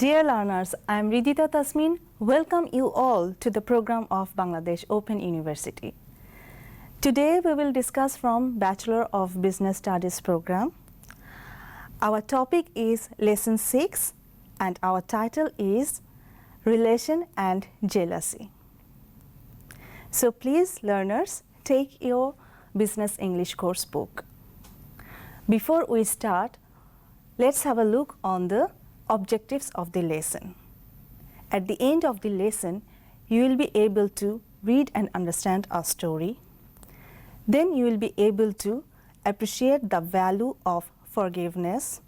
Dear learners, I am Ridita Tasmin. Welcome you all to the program of Bangladesh Open University. Today we will discuss from Bachelor of Business Studies program. Our topic is Lesson 6 and our title is Relation and Jealousy. So please learners, take your Business English course book. Before we start, let's have a look on the objectives of the lesson. At the end of the lesson, you will be able to read and understand a story. Then you will be able to appreciate the value of forgiveness.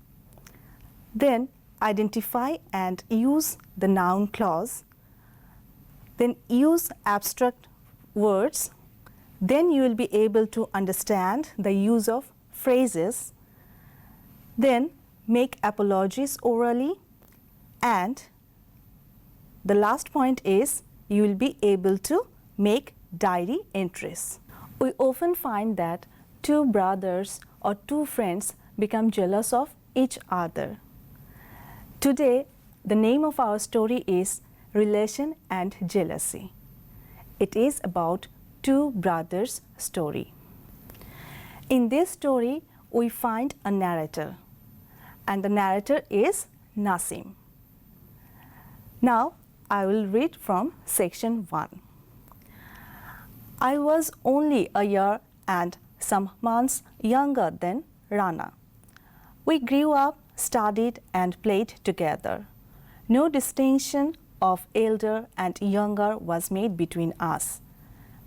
Then identify and use the noun clause. Then use abstract words. Then you will be able to understand the use of phrases. Then make apologies orally, and the last point is you will be able to make diary entries. We often find that two brothers or two friends become jealous of each other. Today, the name of our story is Relation and Jealousy. It is about two brothers' story. In this story, we find a narrator, and the narrator is Nasim. Now, I will read from section 1. I was only a year and some months younger than Rana. We grew up, studied and played together. No distinction of elder and younger was made between us.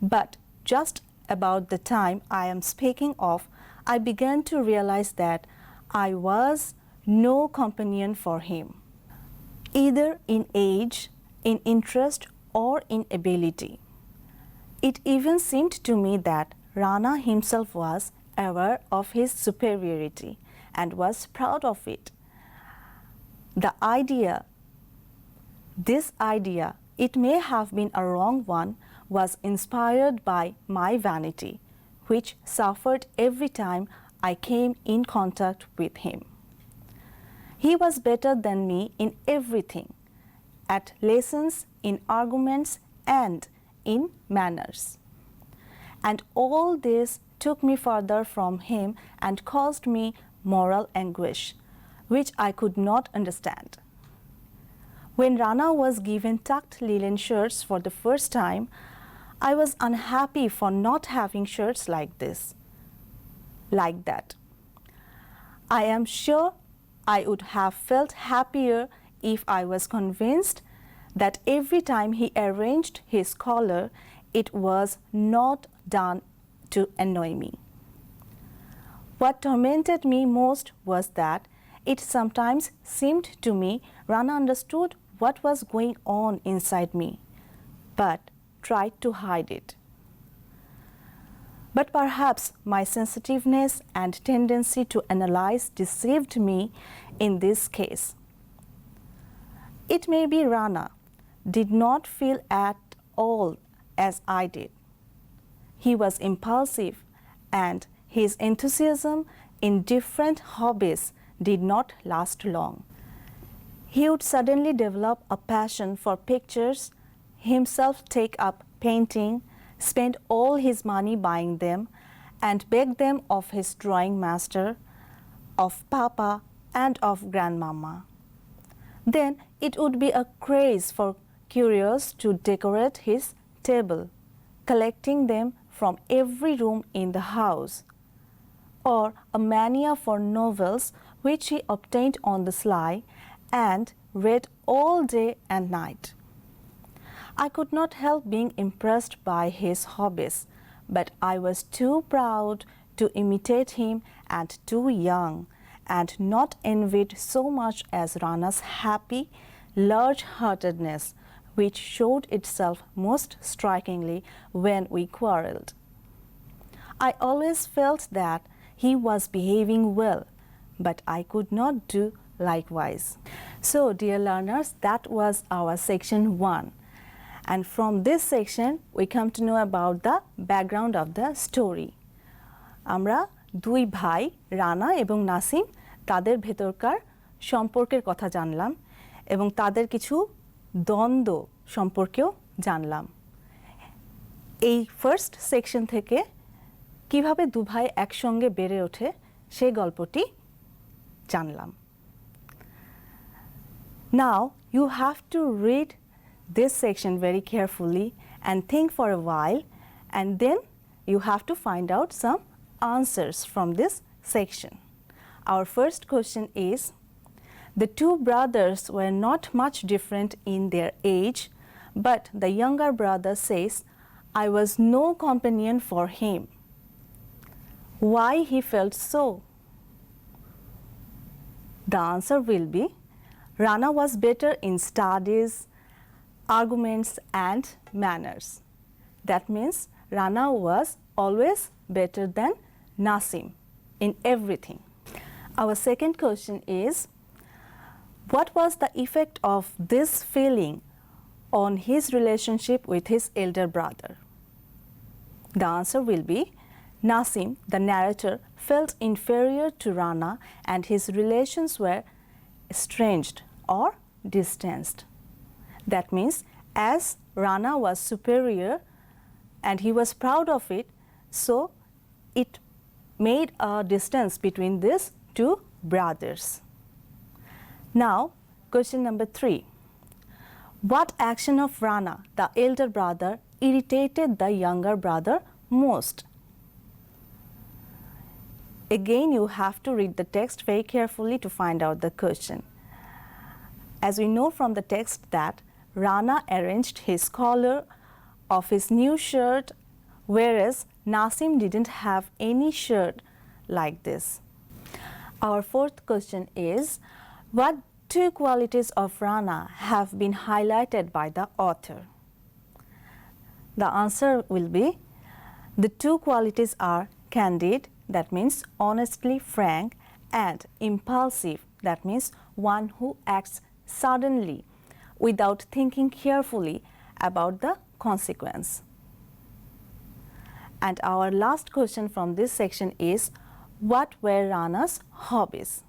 But just about the time I am speaking of, I began to realize that I was no companion for him, either in age, in interest, or in ability. It even seemed to me that Rana himself was aware of his superiority and was proud of it. This idea, it may have been a wrong one, was inspired by my vanity, which suffered every time I came in contact with him. He was better than me in everything, at lessons, in arguments, and in manners. And all this took me further from him and caused me moral anguish, which I could not understand. When Rana was given tucked linen shirts for the first time, I was unhappy for not having shirts like that. I am sure I would have felt happier if I was convinced that every time he arranged his collar, it was not done to annoy me. What tormented me most was that it sometimes seemed to me Rana understood what was going on inside me, but tried to hide it. But perhaps my sensitiveness and tendency to analyze deceived me in this case. It may be Rana did not feel at all as I did. He was impulsive, and his enthusiasm in different hobbies did not last long. He would suddenly develop a passion for pictures, himself take up painting, spend all his money buying them, and beg them of his drawing master, of Papa, and of Grandmama. Then it would be a craze for curios to decorate his table, collecting them from every room in the house, or a mania for novels which he obtained on the sly and read all day and night. I could not help being impressed by his hobbies, but I was too proud to imitate him and too young, and not envied so much as Rana's happy large-heartedness, which showed itself most strikingly when we quarreled. I always felt that he was behaving well, but I could not do likewise. So, dear learners, that was our section 1. And from this section, we come to know about the background of the story. আমরা দুই ভাই রানা এবং নাসিম তাদের ভেতরকার সম্পর্কের কথা জানলাম এবং তাদের কিছু দ্বন্দ্ব সম্পর্কেও জানলাম। এই ফার্স্ট সেকশন থেকে কিভাবে দু ভাই একসঙ্গে বেড়ে ওঠে সেই গল্পটি জানলাম। Now you have to read this section very carefully and think for a while, and then you have to find out some answers from this section. Our first question is, the two brothers were not much different in their age, but the younger brother says, I was no companion for him. Why he felt so? The answer will be, Rana was better in studies, arguments and manners. That means Rana was always better than Nasim in everything. Our second question is, what was the effect of this feeling on his relationship with his elder brother? The answer will be, Nasim, the narrator, felt inferior to Rana and his relations were estranged or distanced. That means as Rana was superior and he was proud of it, so it made a distance between these two brothers. Now, question number 3. What action of Rana, the elder brother, irritated the younger brother most? Again, you have to read the text very carefully to find out the question. As we know from the text that Rana arranged his collar of his new shirt, whereas Nasim didn't have any shirt like this. Our fourth question is, what two qualities of Rana have been highlighted by the author? The answer will be, the two qualities are candid, that means honestly frank, and impulsive, that means one who acts suddenly without thinking carefully about the consequence. And our last question from this section is, what were Rana's hobbies?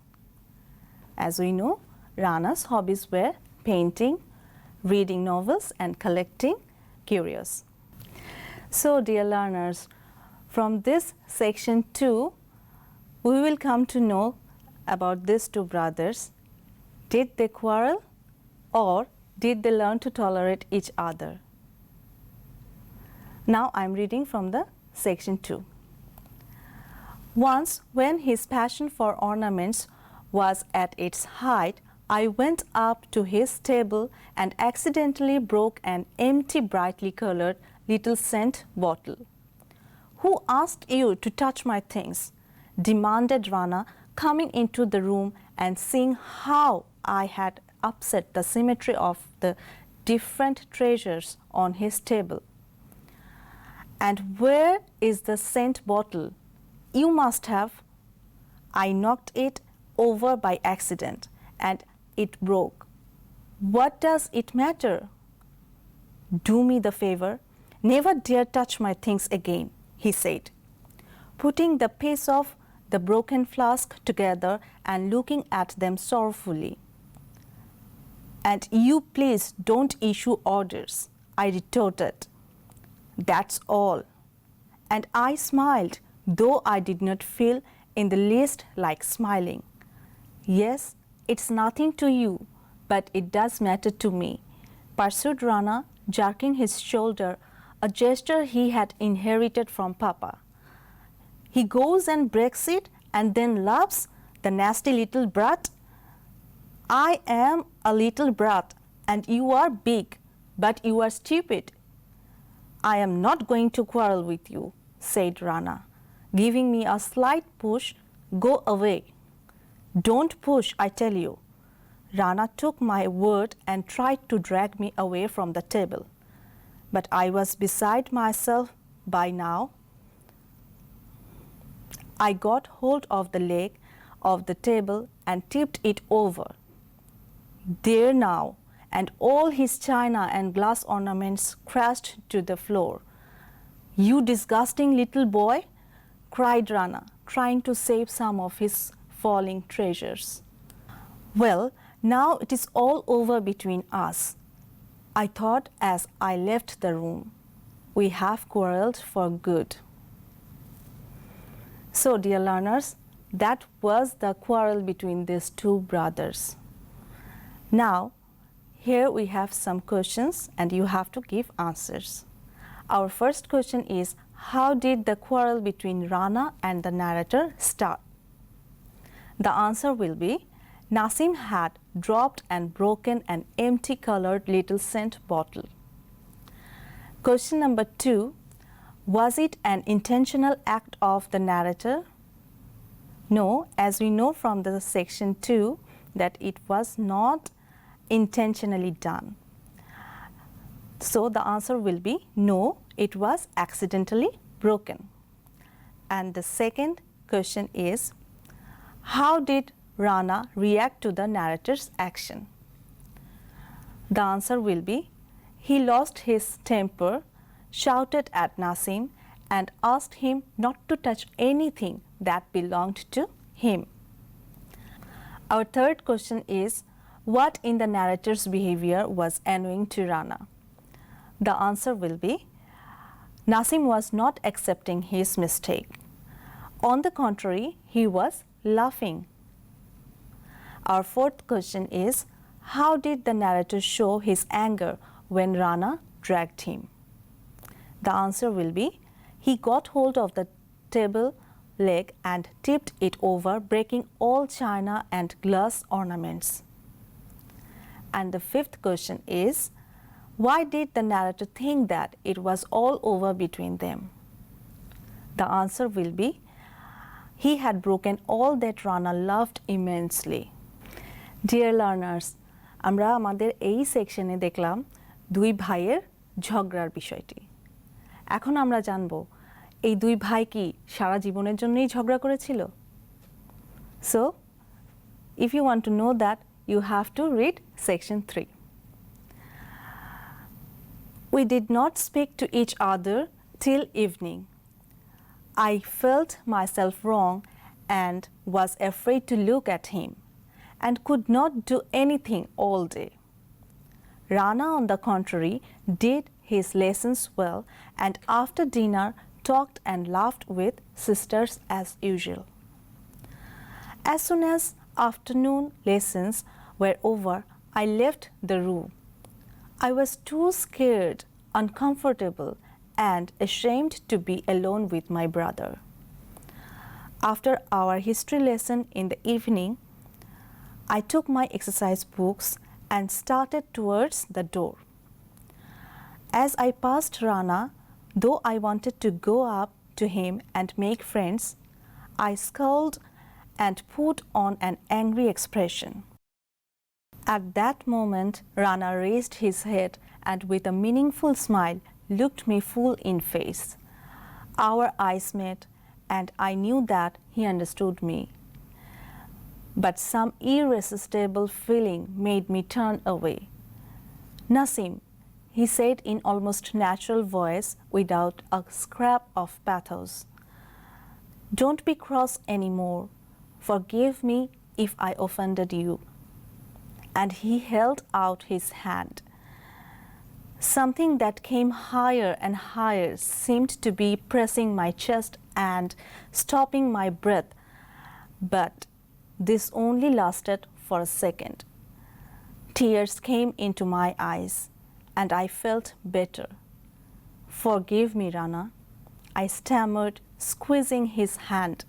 As we know, Rana's hobbies were painting, reading novels and collecting curios. So dear learners, from this section 2, we will come to know about these two brothers. Did they quarrel or did they learn to tolerate each other? Now I am reading from the section 2. Once, when his passion for ornaments was at its height, I went up to his table and accidentally broke an empty, brightly colored little scent bottle. Who asked you to touch my things? Demanded Rana, coming into the room and seeing how I had upset the symmetry of the different treasures on his table. And where is the scent bottle? You must have. I knocked it over by accident and it broke. What does it matter? Do me the favor. Never dare touch my things again, he said, putting the piece of the broken flask together and looking at them sorrowfully. And you please don't issue orders, I retorted. That's all. And I smiled, though I did not feel in the least like smiling. Yes, it's nothing to you, but it does matter to me, pursued Rana, jerking his shoulder, a gesture he had inherited from Papa. He goes and breaks it and then laughs, the nasty little brat. I am a little brat and you are big, but you are stupid. I am not going to quarrel with you, said Rana, giving me a slight push. Go away. Don't push, I tell you. Rana took my word and tried to drag me away from the table. But I was beside myself by now. I got hold of the leg of the table and tipped it over. There now, and all his china and glass ornaments crashed to the floor. You disgusting little boy, cried Rana, trying to save some of his falling treasures. Well, Now it is all over between us. I thought as I left the room. We have quarreled for good. So, dear learners, that was the quarrel between these two brothers. Now, here we have some questions and you have to give answers. Our first question is, how did the quarrel between Rana and the narrator start? The answer will be, Nasim had dropped and broken an empty colored little scent bottle. Question number 2, was it an intentional act of the narrator? No, as we know from the section 2 that it was not intentionally done. So the answer will be no, it was accidentally broken. And the second question is, how did Rana react to the narrator's action? The answer will be, he lost his temper, shouted at Nasim and asked him not to touch anything that belonged to him. Our third question is, what in the narrator's behavior was annoying to Rana? The answer will be, Nasim was not accepting his mistake. On the contrary, he was laughing. Our fourth question is, how did the narrator show his anger when Rana dragged him? The answer will be, he got hold of the table leg and tipped it over, breaking all china and glass ornaments. And the fifth question is, why did the narrator think that it was all over between them? The answer will be, he had broken all that Rana loved immensely. Dear learners, আমরা আমাদের এই সেকশনে দেখলাম দুই ভাইয়ের ঝগড়ার বিষয়টি। এখন আমরা জানব এই দুই ভাই কি সারা জীবনের জন্যই ঝগড়া করেছিল? So, if you want to know that, you have to read section 3. We did not speak to each other till evening. I felt myself wrong and was afraid to look at him and could not do anything all day. Rana, on the contrary, did his lessons well and after dinner talked and laughed with sisters as usual. As soon as afternoon lessons were over, I left the room. I was too scared, uncomfortable, and ashamed to be alone with my brother. After our history lesson in the evening, I took my exercise books and started towards the door. As I passed Rana, though I wanted to go up to him and make friends, I scowled and put on an angry expression. At that moment, Rana raised his head and with a meaningful smile looked me full in face. Our eyes met and I knew that he understood me. But some irresistible feeling made me turn away. Nasim, he said in almost natural voice without a scrap of pathos, don't be cross anymore. Forgive me if I offended you. And he held out his hand. Something that came higher and higher seemed to be pressing my chest and stopping my breath, but this only lasted for a second. Tears came into my eyes and I felt better. Forgive me, Rana, I stammered, squeezing his hand.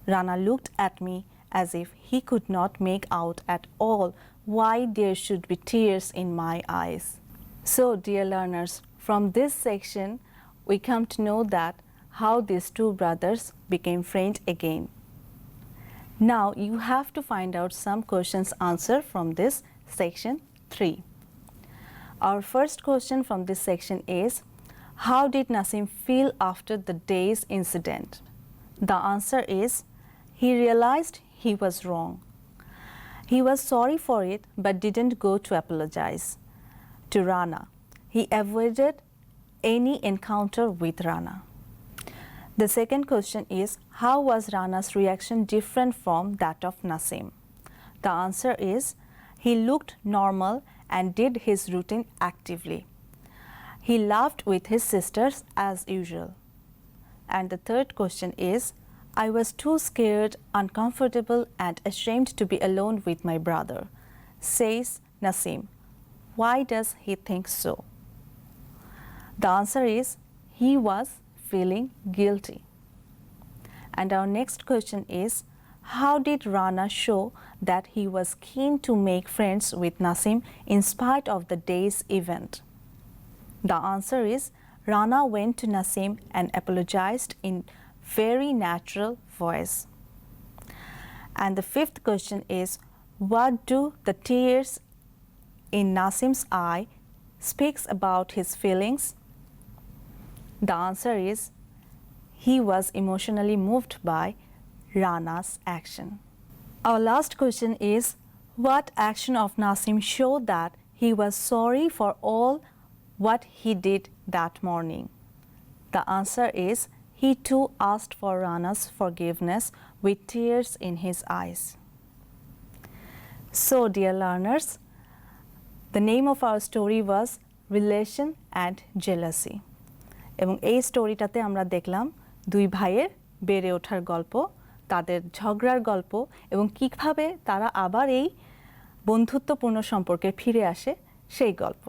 Rana looked at me as if he could not make out at all why there should be tears in my eyes. So, dear learners, from this section, we come to know that how these two brothers became friends again. Now, you have to find out some questions answered from this section 3. Our first question from this section is, how did Nasim feel after the day's incident? The answer is, he realized he was wrong. He was sorry for it but didn't go to apologize to Rana. He avoided any encounter with Rana. The second question is, how was Rana's reaction different from that of Nasim? The answer is, He looked normal and did his routine actively. He laughed with his sisters as usual. And the third question is, I was too scared, uncomfortable, and ashamed to be alone with my brother, says Nasim. Why does he think so? The answer is, he was feeling guilty. And our next question is, how did Rana show that he was keen to make friends with Nasim in spite of the day's event? The answer is, Rana went to Nasim and apologized in very natural voice. And the fifth question is, what do the tears in Nasim's eye speaks about his feelings? The answer is, he was emotionally moved by Rana's action. Our last question is, what action of Nasim showed that he was sorry for all what he did that morning? The answer is, he too asked for Rana's forgiveness with tears in his eyes. So, dear learners, the name of our story was Relation and Jealousy. এবং এই স্টোরিটাতে আমরা দেখলাম দুই ভাইয়ের বেড়ে ওঠার গল্প, তাদের ঝগড়ার গল্প এবং কিভাবে তারা আবার এই বন্ধুত্বপূর্ণ সম্পর্কে ফিরে আসে সেই গল্প।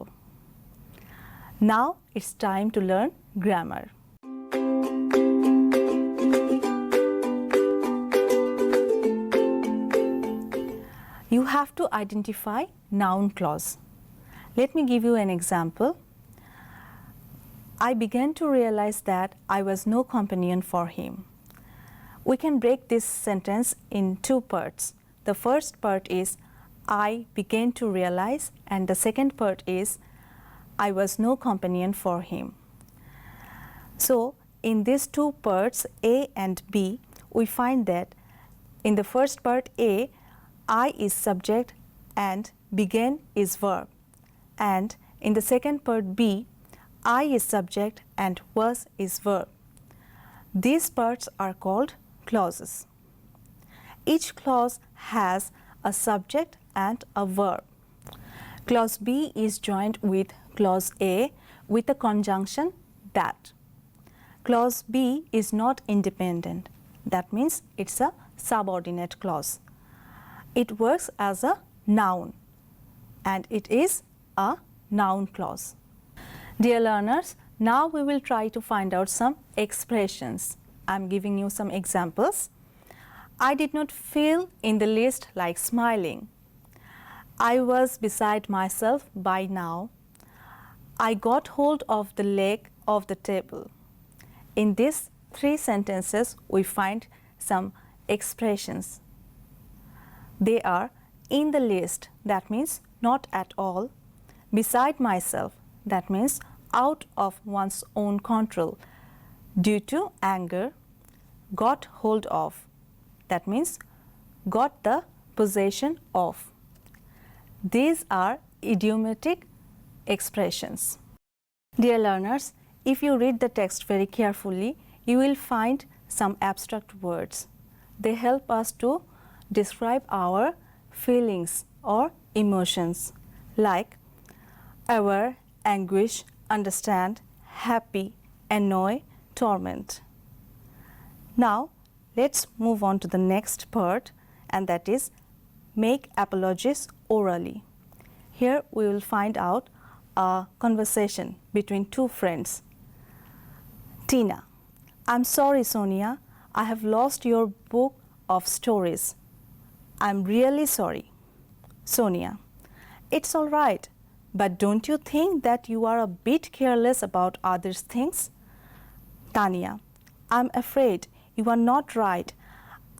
Now it's time to learn grammar. You have to identify noun clause. Let me give you an example. I began to realize that I was no companion for him. We can break this sentence in two parts. The first part is I began to realize, and the second part is I was no companion for him. So in these two parts, A and B, we find that in the first part A, I is subject and began is verb. And in the second part B, I is subject and was is verb. These parts are called clauses. Each clause has a subject and a verb. Clause B is joined with clause A with a conjunction that. Clause B is not independent. That means it's a subordinate clause. It works as a noun, and it is a noun clause. Dear learners, now we will try to find out some expressions. I'm giving you some examples. I did not feel in the least like smiling. I was beside myself by now. I got hold of the leg of the table. In these three sentences, we find some expressions. They are in the least, that means not at all. Beside myself, that means out of one's own control due to anger. Got hold of, that means got the possession of. These are idiomatic expressions. Dear learners, if you read the text very carefully, you will find some abstract words. They help us to describe our feelings or emotions like aware, anguish, understand, happy, annoy, torment. Now let's move on to the next part, and that is make apologies orally. Here we will find out a conversation between two friends. Tina: I'm sorry, Sonia. I have lost your book of stories. I'm really sorry. Sonia: it's all right, but don't you think that you are a bit careless about others' things? Tanya: I'm afraid you are not right.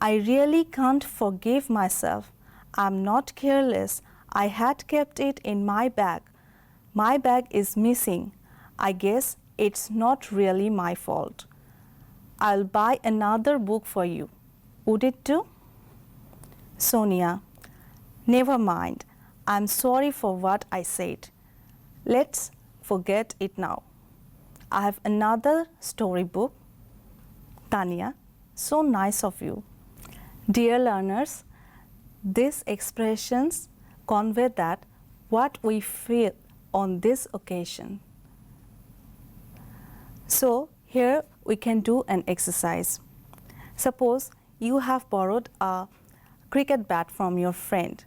I really can't forgive myself. I'm not careless. I had kept it in my bag. My bag is missing. I guess it's not really my fault. I'll buy another book for you. Would it do? Sonia: never mind. I'm sorry for what I said. Let's forget it now. I have another storybook. Tanya: so nice of you. Dear learners, these expressions convey that what we feel on this occasion. So here we can do an exercise. Suppose you have borrowed a cricket bat from your friend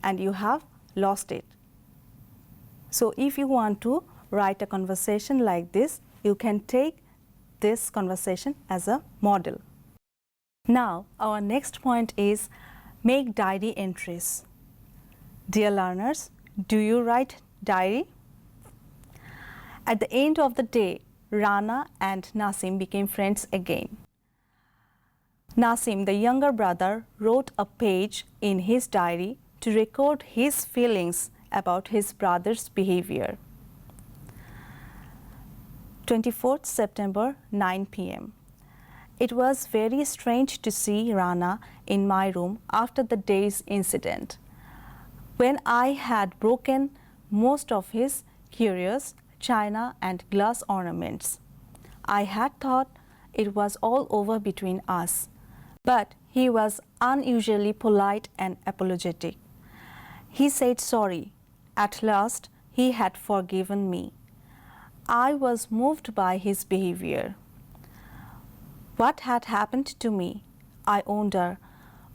and you have lost it. So if you want to write a conversation like this, you can take this conversation as a model. Now our next point is make diary entries. Dear learners, do you write diary? At the end of the day, Rana and Nasim became friends again. Nasim, the younger brother, wrote a page in his diary to record his feelings about his brother's behavior. 24th September, 9 p.m. It was very strange to see Rana in my room after the day's incident, when I had broken most of his curios, china and glass ornaments. I had thought it was all over between us, but he was unusually polite and apologetic. He said sorry. At last, he had forgiven me. I was moved by his behavior. What had happened to me? I wonder.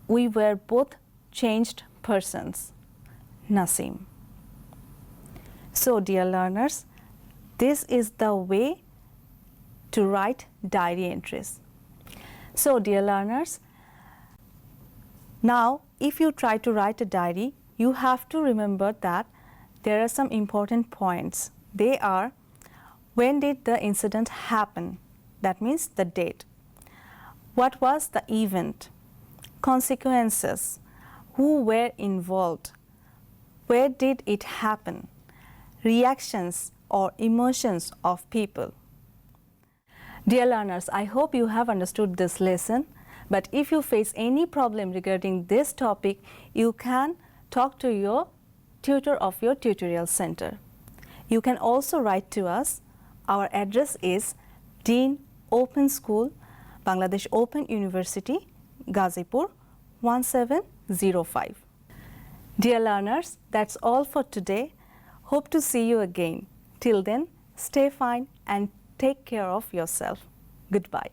We were both changed persons. Nasim. So, dear learners, this is the way to write diary entries. So, dear learners, now if you try to write a diary, you have to remember that there are some important points. They are: when did the incident happen? That means the date. What was the event? Consequences. Who were involved? Where did it happen? Reactions or emotions of people. Dear learners, I hope you have understood this lesson. But if you face any problem regarding this topic, you can talk to your tutor of your tutorial center. You can also write to us. Our address is Dean Open School, Bangladesh Open University, Ghazipur 1705. Dear learners, that's all for today. Hope to see you again. Till then, stay fine and take care of yourself. Goodbye.